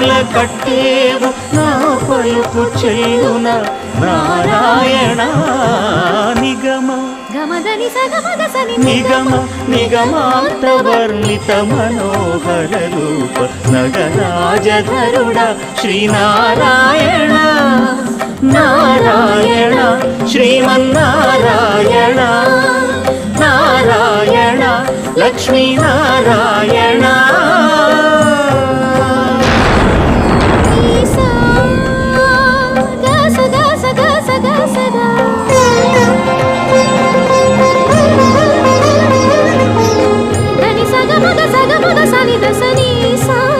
కన్నుల కట్టేవు నా పలుకు చెల్లున నారాయణ నిగమ నిగమ నిగమాంతవర్ణిత మనోహర రూప నగరాజధరుడ శ్రీనారాయణ నారాయణ శ్రీమన్నారాయణ నారాయణ లక్ష్మీనారాయణ సని ద సని సా